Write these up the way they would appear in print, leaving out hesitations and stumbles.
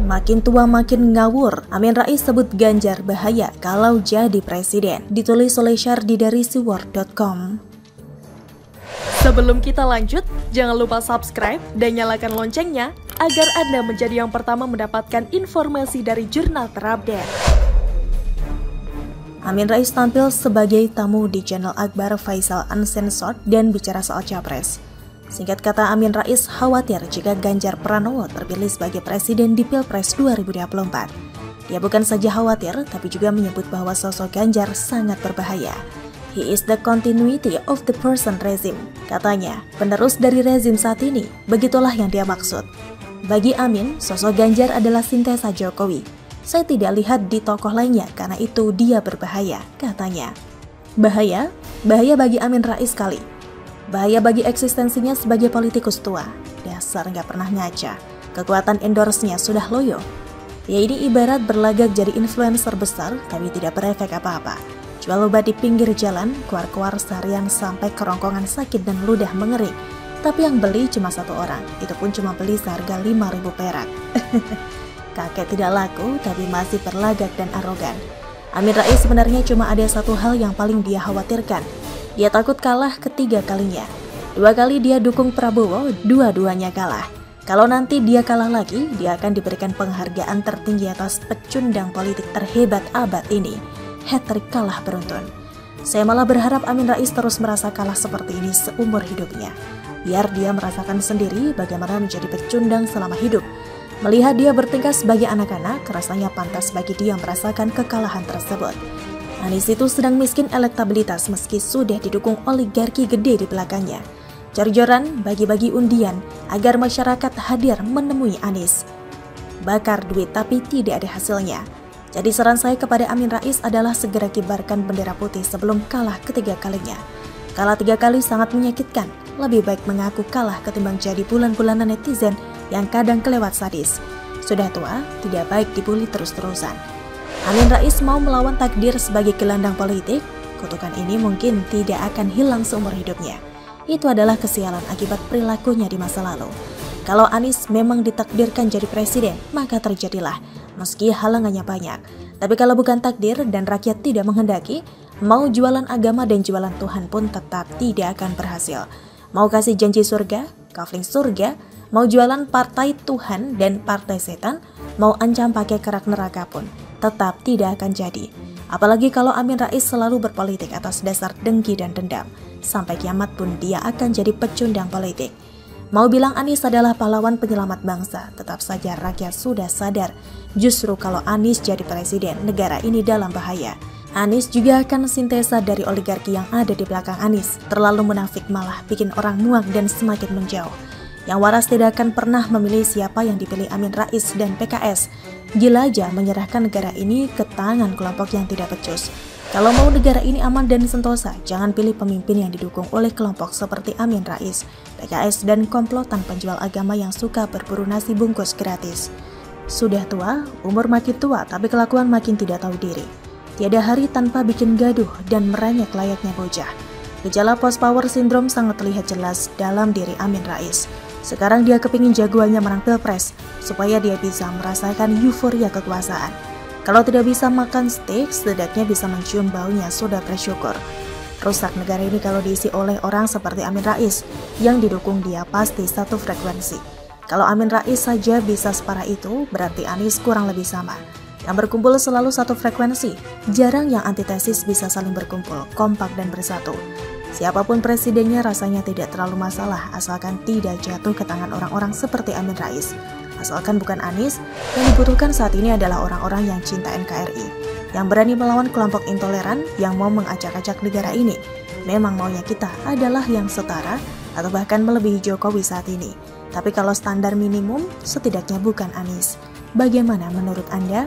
makin tua makin ngawur. Amin Rais sebut Ganjar bahaya kalau jadi presiden. Ditulis oleh Syardi dari siwar.com. Sebelum kita lanjut, jangan lupa subscribe dan nyalakan loncengnya agar Anda menjadi yang pertama mendapatkan informasi dari jurnal terupdate. Amin Rais tampil sebagai tamu di channel Akbar Faisal Uncensored dan bicara soal Capres. Singkat kata, Amin Rais khawatir jika Ganjar Pranowo terpilih sebagai presiden di Pilpres 2024. Dia bukan saja khawatir, tapi juga menyebut bahwa sosok Ganjar sangat berbahaya. He is the continuity of the present regime. Katanya, penerus dari rezim saat ini, begitulah yang dia maksud. Bagi Amin, sosok Ganjar adalah sintesa Jokowi. Saya tidak lihat di tokoh lainnya karena itu dia berbahaya, katanya. Bahaya? Bahaya bagi Amin Rais kali. Bahaya bagi eksistensinya sebagai politikus tua. Dasar nggak pernah ngaca. Kekuatan endorse-nya sudah loyo. Ya ini ibarat berlagak jadi influencer besar tapi tidak berefek apa-apa. Jual obat di pinggir jalan, keluar-keluar seharian sampai kerongkongan sakit dan ludah mengering. Tapi yang beli cuma satu orang, itu pun cuma beli seharga 5.000 perak. Kakek tidak laku, tapi masih berlagak dan arogan. Amin Rais sebenarnya cuma ada satu hal yang paling dia khawatirkan. Dia takut kalah ketiga kalinya. 2 kali dia dukung Prabowo, dua-duanya kalah. Kalau nanti dia kalah lagi, dia akan diberikan penghargaan tertinggi atas pecundang politik terhebat abad ini. Hat-trick kalah beruntun. Saya malah berharap Amin Rais terus merasa kalah seperti ini seumur hidupnya. Biar dia merasakan sendiri bagaimana menjadi pecundang selama hidup. Melihat dia bertingkah sebagai anak-anak, rasanya pantas bagi dia merasakan kekalahan tersebut. Anies itu sedang miskin elektabilitas meski sudah didukung oligarki gede di belakangnya. Jor-joran bagi-bagi undian agar masyarakat hadir menemui Anies. Bakar duit tapi tidak ada hasilnya. Jadi saran saya kepada Amin Rais adalah segera kibarkan bendera putih sebelum kalah ketiga kalinya. Kalah 3 kali sangat menyakitkan. Lebih baik mengaku kalah ketimbang jadi bulan-bulanan netizen yang kadang kelewat sadis. Sudah tua, tidak baik dibully terus-terusan. Amin Rais mau melawan takdir sebagai gelandang politik. Kutukan ini mungkin tidak akan hilang seumur hidupnya. Itu adalah kesialan akibat perilakunya di masa lalu. Kalau Anies memang ditakdirkan jadi presiden, maka terjadilah, meski halangannya banyak. Tapi kalau bukan takdir dan rakyat tidak menghendaki, mau jualan agama dan jualan Tuhan pun tetap tidak akan berhasil. Mau kasih janji surga, kafling surga, mau jualan partai Tuhan dan partai setan, mau ancam pakai kerak neraka pun, tetap tidak akan jadi. Apalagi kalau Amin Rais selalu berpolitik atas dasar dengki dan dendam. Sampai kiamat pun dia akan jadi pecundang politik. Mau bilang Anies adalah pahlawan penyelamat bangsa, tetap saja rakyat sudah sadar. Justru kalau Anies jadi presiden, negara ini dalam bahaya. Anies juga akan sintesa dari oligarki yang ada di belakang Anies. Terlalu munafik malah bikin orang muak dan semakin menjauh. Yang waras tidak akan pernah memilih siapa yang dipilih Amin Rais dan PKS. Gila aja menyerahkan negara ini ke tangan kelompok yang tidak becus. Kalau mau negara ini aman dan sentosa, jangan pilih pemimpin yang didukung oleh kelompok seperti Amin Rais, PKS, dan komplotan penjual agama yang suka berburu nasi bungkus gratis. Sudah tua, umur makin tua, tapi kelakuan makin tidak tahu diri. Tiada hari tanpa bikin gaduh dan merengek layaknya bocah. Gejala post-power syndrome sangat terlihat jelas dalam diri Amin Rais. Sekarang dia kepingin jagoannya menang Pilpres, supaya dia bisa merasakan euforia kekuasaan. Kalau tidak bisa makan steak, setidaknya bisa mencium baunya, sudah bersyukur. Rusak negara ini kalau diisi oleh orang seperti Amin Rais, yang didukung dia pasti satu frekuensi. Kalau Amin Rais saja bisa separah itu, berarti Anies kurang lebih sama. Yang berkumpul selalu satu frekuensi, jarang yang antitesis bisa saling berkumpul, kompak dan bersatu. Siapapun presidennya rasanya tidak terlalu masalah, asalkan tidak jatuh ke tangan orang-orang seperti Amin Rais. Asalkan bukan Anies, yang dibutuhkan saat ini adalah orang-orang yang cinta NKRI, yang berani melawan kelompok intoleran yang mau mengacak-acak negara ini. Memang maunya kita adalah yang setara atau bahkan melebihi Jokowi saat ini. Tapi kalau standar minimum, setidaknya bukan Anies. Bagaimana menurut Anda?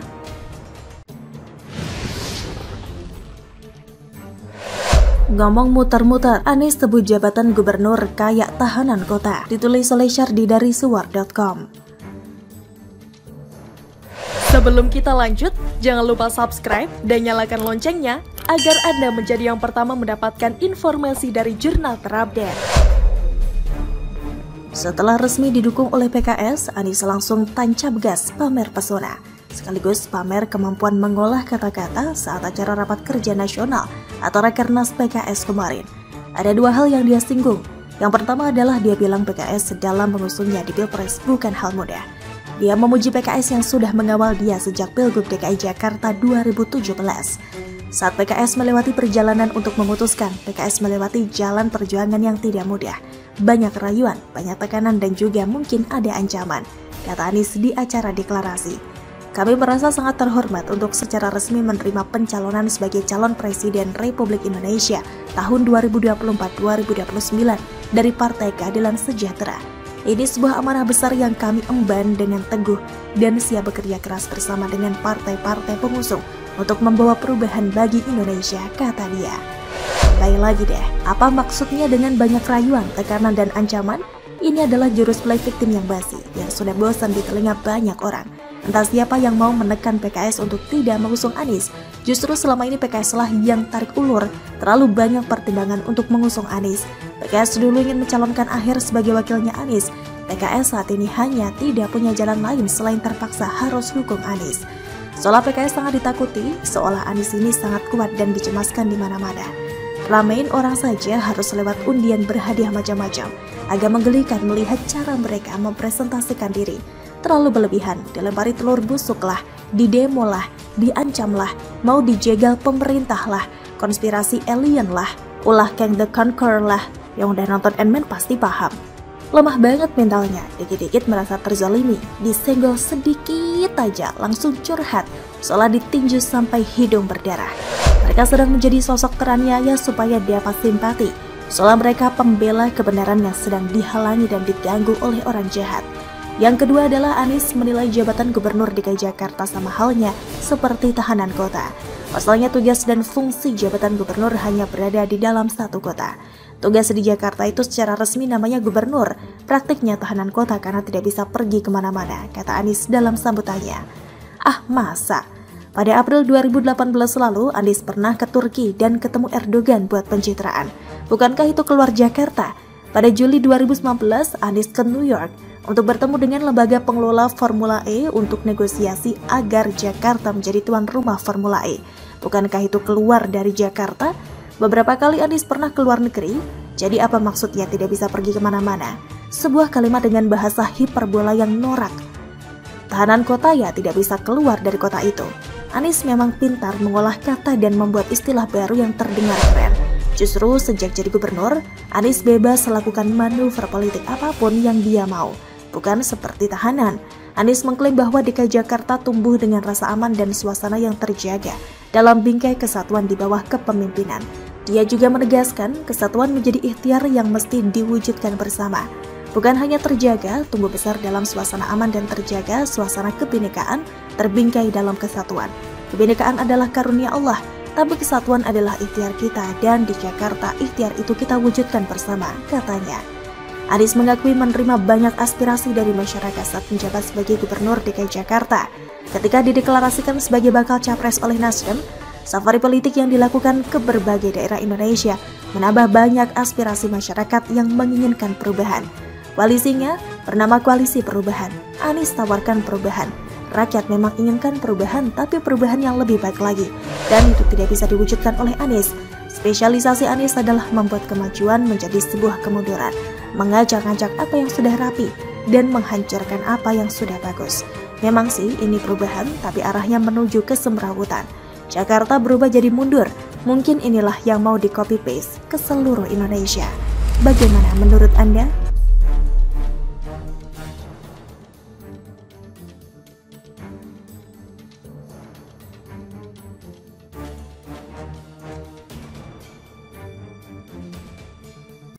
Ngomong muter-muter, Anies sebut jabatan gubernur kayak tahanan kota. Ditulis oleh Syardi dari siwar.com. Sebelum kita lanjut, jangan lupa subscribe dan nyalakan loncengnya agar Anda menjadi yang pertama mendapatkan informasi dari jurnal terupdate. Setelah resmi didukung oleh PKS, Anies langsung tancap gas pamer pesona, sekaligus pamer kemampuan mengolah kata-kata saat acara rapat kerja nasional atau Rakernas PKS kemarin. Ada dua hal yang dia singgung. Yang pertama adalah dia bilang PKS dalam mengusungnya di Pilpres bukan hal mudah. Dia memuji PKS yang sudah mengawal dia sejak Pilgub DKI Jakarta 2017. Saat PKS melewati perjalanan untuk memutuskan, PKS melewati jalan perjuangan yang tidak mudah. Banyak rayuan, banyak tekanan dan juga mungkin ada ancaman, kata Anies di acara deklarasi. Kami merasa sangat terhormat untuk secara resmi menerima pencalonan sebagai calon Presiden Republik Indonesia tahun 2024-2029 dari Partai Keadilan Sejahtera. Ini sebuah amanah besar yang kami emban dengan teguh dan siap bekerja keras bersama dengan partai-partai pengusung untuk membawa perubahan bagi Indonesia, kata dia. Sekali lagi deh, apa maksudnya dengan banyak rayuan, tekanan, dan ancaman? Ini adalah jurus play victim yang basi, yang sudah bosan di telinga banyak orang. Entah siapa yang mau menekan PKS untuk tidak mengusung Anies. Justru selama ini PKS lah yang tarik ulur, terlalu banyak pertimbangan untuk mengusung Anies. PKS dulu ingin mencalonkan Aher sebagai wakilnya Anies. PKS saat ini hanya tidak punya jalan lain selain terpaksa harus dukung Anies. Seolah PKS sangat ditakuti, seolah Anies ini sangat kuat dan dicemaskan di mana-mana. Ramein orang saja harus lewat undian berhadiah macam-macam. Agak menggelikan melihat cara mereka mempresentasikan diri. Terlalu berlebihan, dilempari telur busuk lah, didemo lah, diancam lah, mau dijegal pemerintah lah, konspirasi alien lah, ulah Kang the Conqueror lah. Yang udah nonton Ant-Man pasti paham. Lemah banget mentalnya, dikit-dikit merasa terzalimi, disenggol sedikit aja langsung curhat, seolah ditinju sampai hidung berdarah. Mereka sedang menjadi sosok teraniaya supaya dapat simpati, seolah mereka pembela kebenaran yang sedang dihalangi dan diganggu oleh orang jahat. Yang kedua adalah Anies menilai jabatan Gubernur DKI Jakarta sama halnya seperti tahanan kota. Pasalnya tugas dan fungsi jabatan gubernur hanya berada di dalam satu kota. Tugas di Jakarta itu secara resmi namanya gubernur, praktiknya tahanan kota karena tidak bisa pergi kemana-mana, kata Anies dalam sambutannya. Ah masa? Pada April 2018 lalu, Anies pernah ke Turki dan ketemu Erdogan buat pencitraan. Bukankah itu keluar Jakarta? Pada Juli 2019, Anies ke New York untuk bertemu dengan lembaga pengelola Formula E untuk negosiasi agar Jakarta menjadi tuan rumah Formula E. Bukankah itu keluar dari Jakarta? Beberapa kali Anies pernah keluar negeri, jadi apa maksudnya tidak bisa pergi kemana-mana? Sebuah kalimat dengan bahasa hiperbola yang norak. Tahanan kota ya tidak bisa keluar dari kota itu. Anies memang pintar mengolah kata dan membuat istilah baru yang terdengar keren. Justru sejak jadi gubernur, Anies bebas melakukan manuver politik apapun yang dia mau. Bukan seperti tahanan. Anies mengklaim bahwa DKI Jakarta tumbuh dengan rasa aman dan suasana yang terjaga dalam bingkai kesatuan di bawah kepemimpinan. Dia juga menegaskan kesatuan menjadi ikhtiar yang mesti diwujudkan bersama. Bukan hanya terjaga, tumbuh besar dalam suasana aman dan terjaga suasana kebinekaan, terbingkai dalam kesatuan. Kebinekaan adalah karunia Allah, tapi kesatuan adalah ikhtiar kita dan di Jakarta ikhtiar itu kita wujudkan bersama, katanya. Anies mengakui menerima banyak aspirasi dari masyarakat saat menjabat sebagai Gubernur DKI Jakarta. Ketika dideklarasikan sebagai bakal capres oleh Nasdem, safari politik yang dilakukan ke berbagai daerah Indonesia menambah banyak aspirasi masyarakat yang menginginkan perubahan. Koalisinya bernama Koalisi Perubahan. Anies tawarkan perubahan. Rakyat memang inginkan perubahan, tapi perubahan yang lebih baik lagi. Dan itu tidak bisa diwujudkan oleh Anies. Spesialisasi Anies adalah membuat kemajuan menjadi sebuah kemunduran, mengajak-ajak apa yang sudah rapi, dan menghancurkan apa yang sudah bagus. Memang sih ini perubahan, tapi arahnya menuju ke kesemrawutan. Jakarta berubah jadi mundur. Mungkin inilah yang mau di copy-paste ke seluruh Indonesia. Bagaimana menurut Anda?